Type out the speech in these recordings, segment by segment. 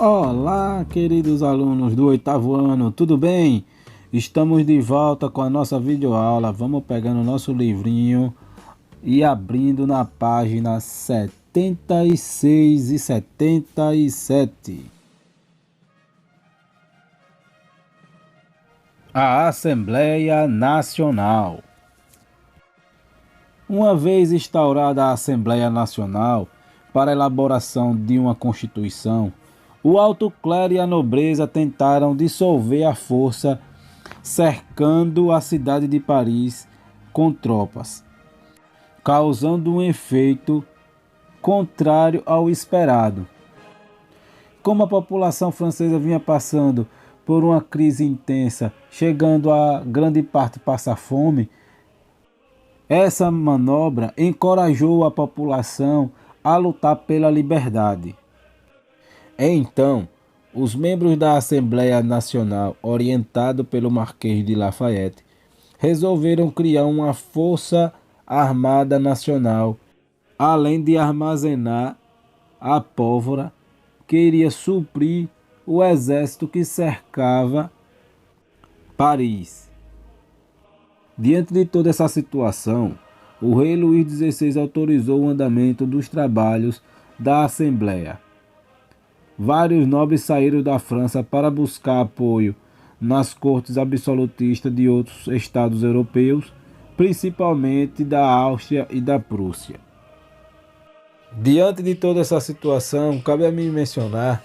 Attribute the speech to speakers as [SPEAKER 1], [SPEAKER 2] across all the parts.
[SPEAKER 1] Olá, queridos alunos do oitavo ano, tudo bem? Estamos de volta com a nossa videoaula. Vamos pegando o nosso livrinho e abrindo na página 76 e 77. A Assembleia Nacional. Uma vez instaurada a Assembleia Nacional para a elaboração de uma Constituição, o alto clero e a nobreza tentaram dissolver a força, cercando a cidade de Paris com tropas, causando um efeito contrário ao esperado. Como a população francesa vinha passando por uma crise intensa, chegando a grande parte passar fome, essa manobra encorajou a população a lutar pela liberdade. Então, os membros da Assembleia Nacional, orientados pelo Marquês de Lafayette, resolveram criar uma Força Armada Nacional, além de armazenar a pólvora que iria suprir o exército que cercava Paris. Diante de toda essa situação, o rei Luís XVI autorizou o andamento dos trabalhos da Assembleia. Vários nobres saíram da França para buscar apoio nas cortes absolutistas de outros estados europeus, principalmente da Áustria e da Prússia. Diante de toda essa situação, cabe a mim mencionar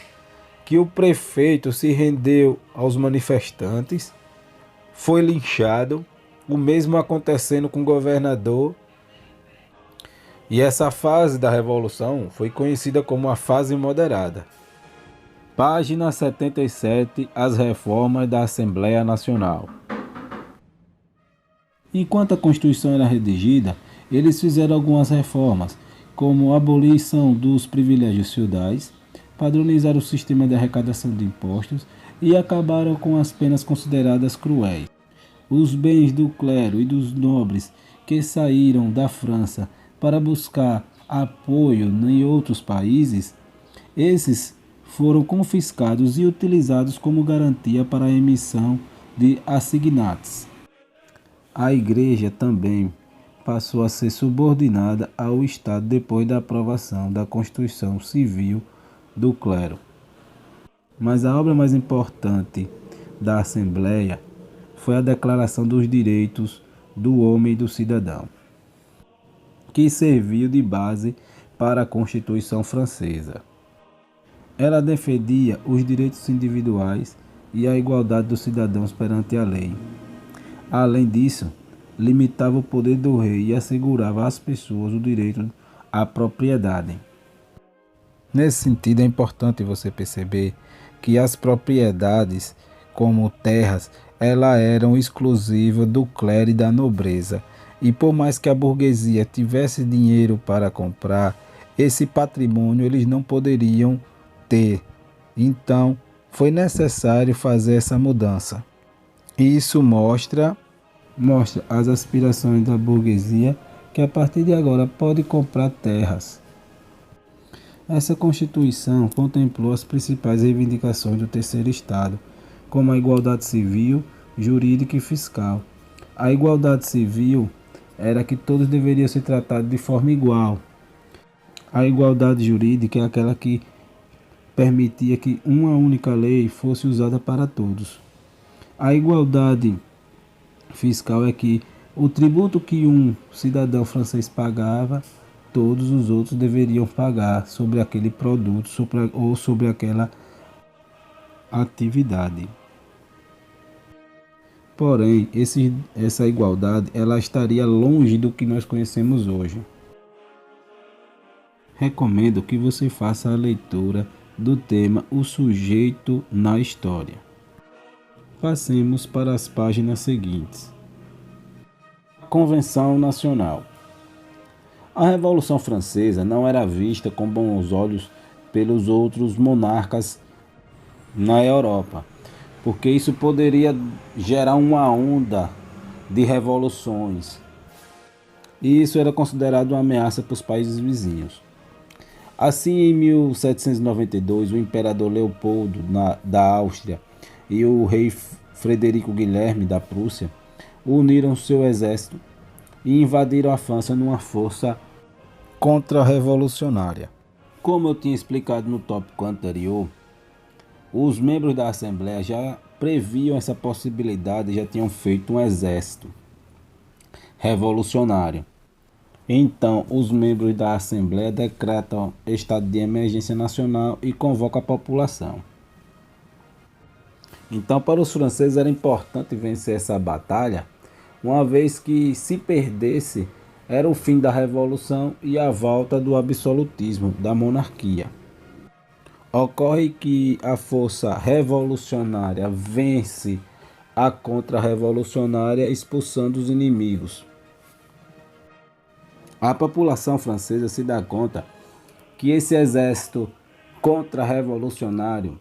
[SPEAKER 1] que o prefeito se rendeu aos manifestantes, foi linchado, o mesmo acontecendo com o governador, e essa fase da Revolução foi conhecida como a fase moderada. Página 77, as reformas da Assembleia Nacional. Enquanto a Constituição era redigida, eles fizeram algumas reformas, como a abolição dos privilégios feudais, padronizaram o sistema de arrecadação de impostos e acabaram com as penas consideradas cruéis. Os bens do clero e dos nobres que saíram da França para buscar apoio em outros países, esses foram confiscados e utilizados como garantia para a emissão de assignats. A Igreja também passou a ser subordinada ao Estado depois da aprovação da Constituição Civil do Clero. Mas a obra mais importante da Assembleia foi a Declaração dos Direitos do Homem e do Cidadão, que serviu de base para a Constituição Francesa. Ela defendia os direitos individuais e a igualdade dos cidadãos perante a lei. Além disso, limitava o poder do rei e assegurava às pessoas o direito à propriedade. Nesse sentido, é importante você perceber que as propriedades, como terras, elas eram exclusivas do clero e da nobreza. E por mais que a burguesia tivesse dinheiro para comprar, esse patrimônio eles não poderiam ter. Então, foi necessário fazer essa mudança. Isso mostra as aspirações da burguesia, que a partir de agora pode comprar terras. Essa Constituição contemplou as principais reivindicações do terceiro Estado, como a igualdade civil, jurídica e fiscal. A igualdade civil era que todos deveriam ser tratados de forma igual. A igualdade jurídica é aquela que permitia que uma única lei fosse usada para todos. A igualdade fiscal é que o tributo que um cidadão francês pagava, todos os outros deveriam pagar sobre aquele produto ou sobre aquela atividade. Porém, essa igualdade ela estaria longe do que nós conhecemos hoje. Recomendo que você faça a leitura do tema O Sujeito na História. Passemos para as páginas seguintes. Convenção Nacional. A Revolução Francesa não era vista com bons olhos pelos outros monarcas na Europa, porque isso poderia gerar uma onda de revoluções. E isso era considerado uma ameaça para os países vizinhos. Assim, em 1792, o imperador Leopoldo da Áustria e o rei Frederico Guilherme da Prússia uniram seu exército e invadiram a França numa força contra-revolucionária. Como eu tinha explicado no tópico anterior, os membros da Assembleia já previam essa possibilidade e já tinham feito um exército revolucionário. Então, os membros da Assembleia decretam estado de emergência nacional e convocam a população. Então, para os franceses era importante vencer essa batalha, uma vez que, se perdesse, era o fim da revolução e a volta do absolutismo, da monarquia. Ocorre que a força revolucionária vence a contra-revolucionária, expulsando os inimigos. A população francesa se dá conta que esse exército contra-revolucionário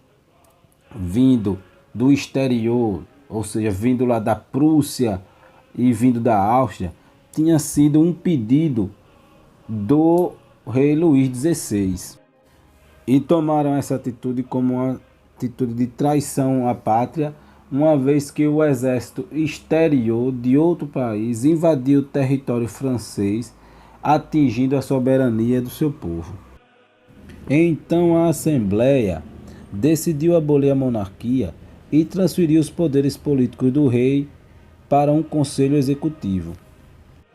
[SPEAKER 1] vindo do exterior, ou seja, vindo lá da Prússia e vindo da Áustria, tinha sido um pedido do rei Luís XVI. E tomaram essa atitude como uma atitude de traição à pátria, uma vez que o exército exterior de outro país invadiu o território francês, atingindo a soberania do seu povo. Então a Assembleia decidiu abolir a monarquia e transferir os poderes políticos do rei para um conselho executivo.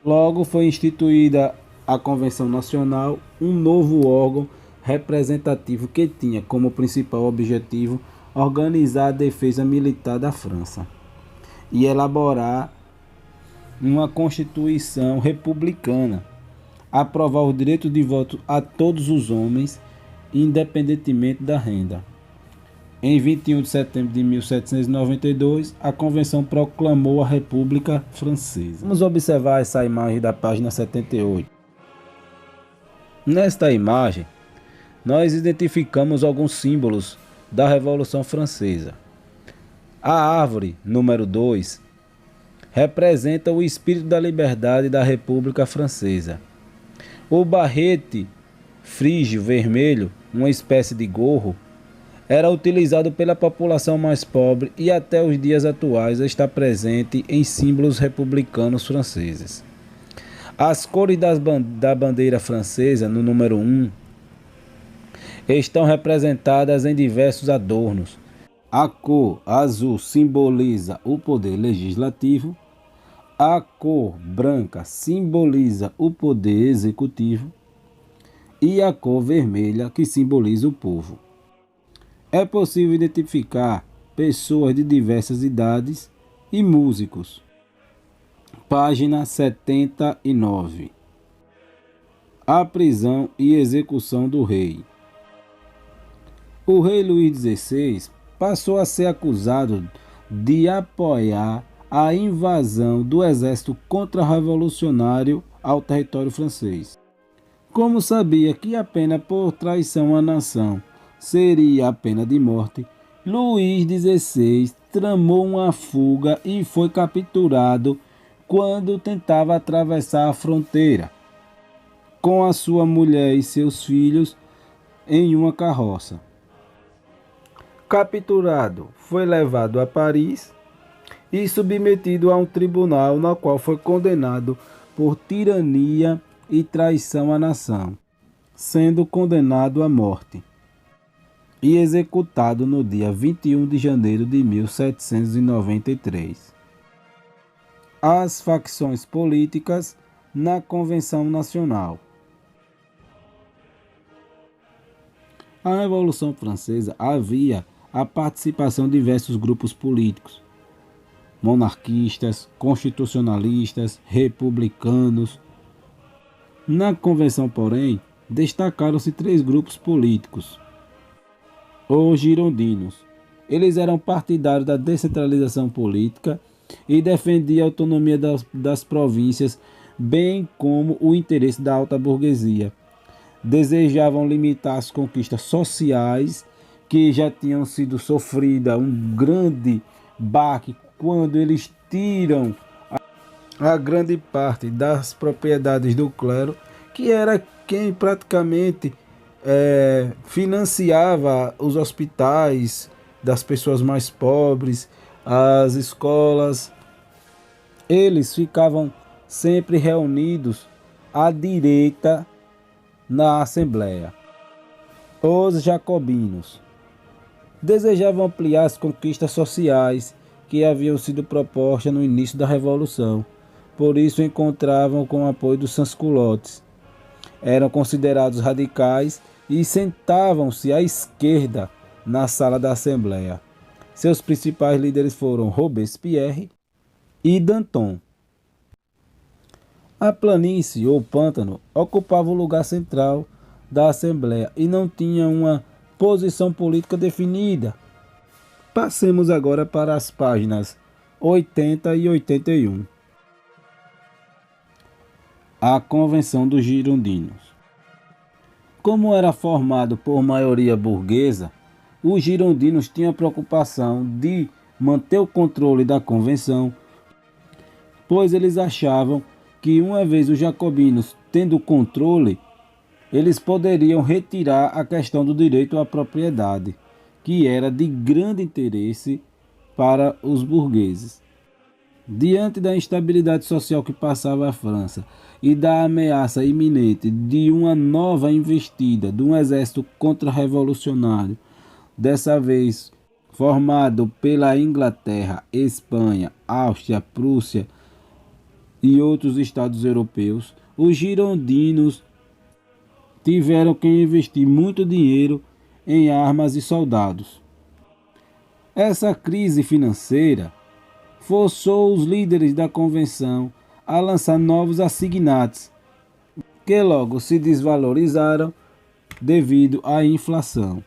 [SPEAKER 1] Logo foi instituída a Convenção Nacional, um novo órgão representativo que tinha como principal objetivo organizar a defesa militar da França e elaborar uma Constituição republicana, aprovar o direito de voto a todos os homens, independentemente da renda. Em 21 de setembro de 1792, a Convenção proclamou a República Francesa. Vamos observar essa imagem da página 78. Nesta imagem, nós identificamos alguns símbolos da Revolução Francesa. A árvore, número 2, representa o espírito da liberdade da República Francesa. O barrete frígio vermelho, uma espécie de gorro, era utilizado pela população mais pobre e até os dias atuais está presente em símbolos republicanos franceses. As cores da bandeira francesa, no número 1, estão representadas em diversos adornos. A cor azul simboliza o poder legislativo, a cor branca simboliza o poder executivo e a cor vermelha que simboliza o povo. É possível identificar pessoas de diversas idades e músicos. Página 79. A prisão e execução do rei. O rei Luís XVI passou a ser acusado de apoiar a invasão do exército contra-revolucionário ao território francês. Como sabia que a pena por traição à nação seria a pena de morte, Luís XVI tramou uma fuga e foi capturado quando tentava atravessar a fronteira com a sua mulher e seus filhos em uma carroça. Capturado, foi levado a Paris e submetido a um tribunal no qual foi condenado por tirania e traição à nação, sendo condenado à morte e executado no dia 21 de janeiro de 1793. As facções políticas na Convenção Nacional. A Revolução Francesa havia a participação de diversos grupos políticos, monarquistas, constitucionalistas, republicanos. Na convenção, porém, destacaram-se 3 grupos políticos. Os girondinos. Eles eram partidários da descentralização política e defendiam a autonomia das províncias, bem como o interesse da alta burguesia. Desejavam limitar as conquistas sociais que já tinham sido sofridas, um grande baque quando eles tiram a grande parte das propriedades do clero, que era quem praticamente financiava os hospitais das pessoas mais pobres, as escolas. Eles ficavam sempre reunidos à direita na Assembleia. Os jacobinos desejavam ampliar as conquistas sociais que haviam sido propostas no início da Revolução. Por isso encontravam com o apoio dos sans-culottes. Eram considerados radicais e sentavam-se à esquerda na sala da Assembleia. Seus principais líderes foram Robespierre e Danton. A planície ou pântano ocupava o lugar central da Assembleia e não tinha uma posição política definida. Passemos agora para as páginas 80 e 81. A Convenção dos Girondinos. Como era formado por maioria burguesa, os girondinos tinham a preocupação de manter o controle da convenção, pois eles achavam que uma vez os jacobinos tendo o controle, eles poderiam retirar a questão do direito à propriedade, que era de grande interesse para os burgueses. Diante da instabilidade social que passava a França e da ameaça iminente de uma nova investida de um exército contra-revolucionário, dessa vez formado pela Inglaterra, Espanha, Áustria, Prússia e outros estados europeus, os girondinos tiveram que investir muito dinheiro em armas e soldados. Essa crise financeira forçou os líderes da convenção a lançar novos assignats, que logo se desvalorizaram devido à inflação.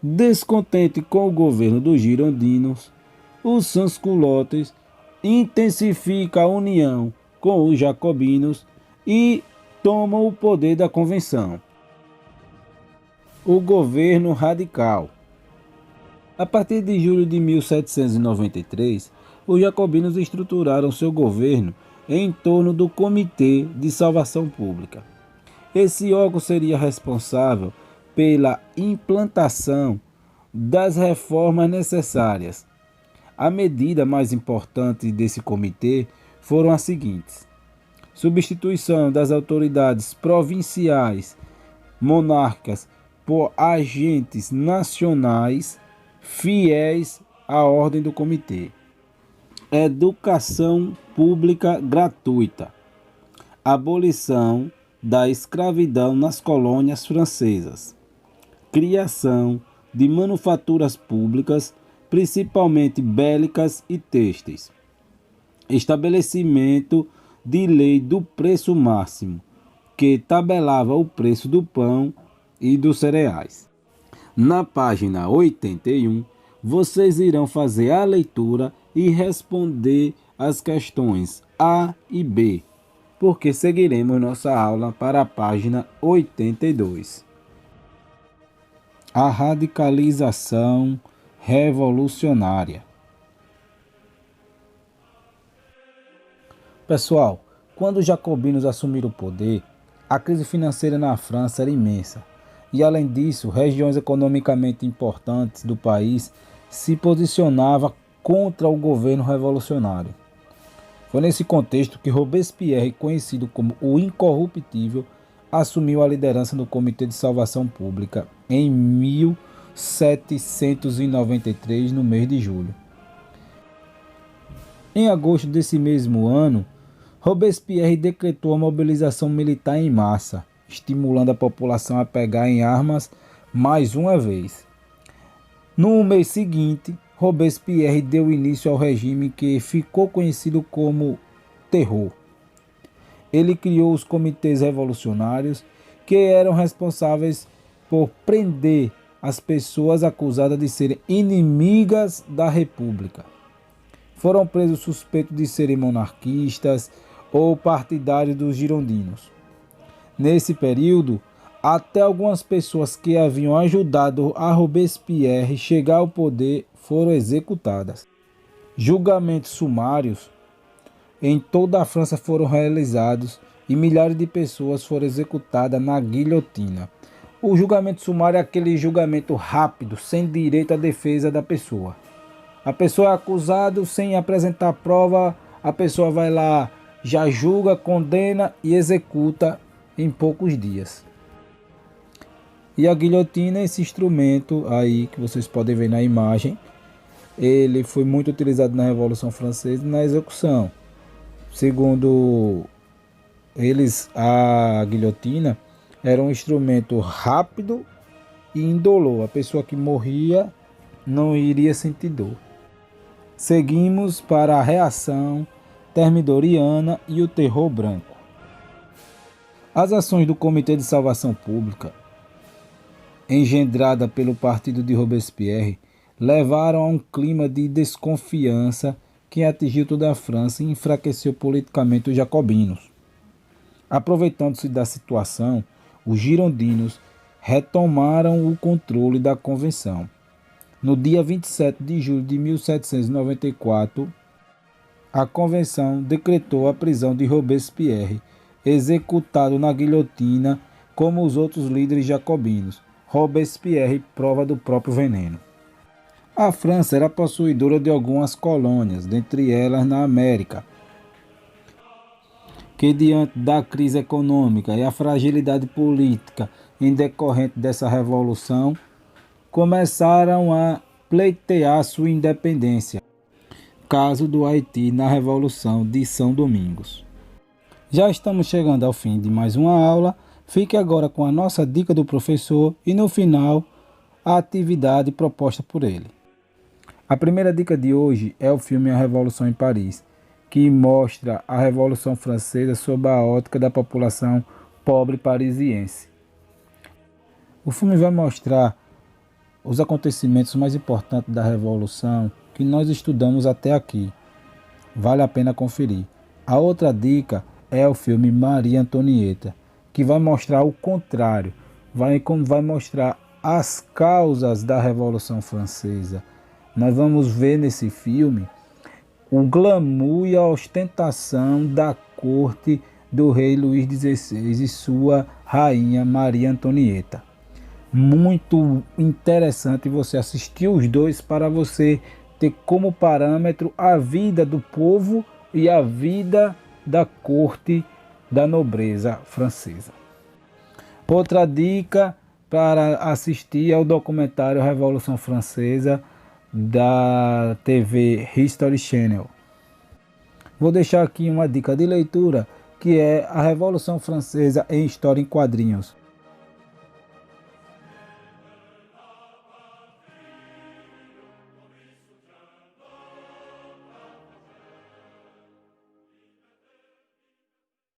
[SPEAKER 1] Descontente com o governo dos girondinos, os sans-culottes intensificam a união com os jacobinos e tomam o poder da convenção. O governo radical. A partir de julho de 1793, os jacobinos estruturaram seu governo em torno do Comitê de Salvação Pública. Esse órgão seria responsável pela implantação das reformas necessárias. A medida mais importante desse comitê foram as seguintes: substituição das autoridades provinciais monárquicas por agentes nacionais fiéis à ordem do comitê. Educação pública gratuita. Abolição da escravidão nas colônias francesas. Criação de manufaturas públicas, principalmente bélicas e têxteis. Estabelecimento de lei do preço máximo, que tabelava o preço do pão e dos cereais. Na página 81, vocês irão fazer a leitura e responder as questões A e B, porque seguiremos nossa aula para a página 82. A radicalização revolucionária. Pessoal, quando os jacobinos assumiram o poder, a crise financeira na França era imensa. E além disso, regiões economicamente importantes do país se posicionavam contra o governo revolucionário. Foi nesse contexto que Robespierre, conhecido como o Incorruptível, assumiu a liderança do Comitê de Salvação Pública em 1793, no mês de julho. Em agosto desse mesmo ano, Robespierre decretou a mobilização militar em massa, estimulando a população a pegar em armas mais uma vez. No mês seguinte, Robespierre deu início ao regime que ficou conhecido como Terror. Ele criou os comitês revolucionários, que eram responsáveis por prender as pessoas acusadas de serem inimigas da República. Foram presos suspeitos de serem monarquistas ou partidários dos girondinos. Nesse período, até algumas pessoas que haviam ajudado a Robespierre chegar ao poder foram executadas. Julgamentos sumários em toda a França foram realizados e milhares de pessoas foram executadas na guilhotina. O julgamento sumário é aquele julgamento rápido, sem direito à defesa da pessoa. A pessoa é acusada sem apresentar prova, a pessoa vai lá, já julga, condena e executa em poucos dias. E a guilhotina é esse instrumento aí que vocês podem ver na imagem. Ele foi muito utilizado na Revolução Francesa na execução. Segundo eles, a guilhotina era um instrumento rápido e indolor. A pessoa que morria não iria sentir dor. Seguimos para a reação termidoriana e o terror branco. As ações do Comitê de Salvação Pública, engendrada pelo partido de Robespierre, levaram a um clima de desconfiança que atingiu toda a França e enfraqueceu politicamente os jacobinos. Aproveitando-se da situação, os girondinos retomaram o controle da convenção. No dia 27 de julho de 1794, a convenção decretou a prisão de Robespierre, executado na guilhotina como os outros líderes jacobinos. Robespierre, prova do próprio veneno. A França era possuidora de algumas colônias, dentre elas na América, que diante da crise econômica e a fragilidade política em decorrente dessa revolução, começaram a pleitear sua independência. Caso do Haiti na Revolução de São Domingos. Já estamos chegando ao fim de mais uma aula. Fique agora com a nossa dica do professor e no final a atividade proposta por ele. A primeira dica de hoje é o filme A Revolução em Paris, que mostra a Revolução Francesa sob a ótica da população pobre parisiense. O filme vai mostrar os acontecimentos mais importantes da Revolução que nós estudamos até aqui. Vale a pena conferir. A outra dica é o filme Maria Antonieta, que vai mostrar o contrário, vai mostrar as causas da Revolução Francesa. Nós vamos ver nesse filme o glamour e a ostentação da corte do rei Luís XVI e sua rainha Maria Antonieta. Muito interessante você assistir os dois para você ter como parâmetro a vida do povo e a vida da corte da nobreza francesa. Outra dica para assistir é o documentário Revolução Francesa da TV History Channel. Vou deixar aqui uma dica de leitura que é A Revolução Francesa em História em Quadrinhos,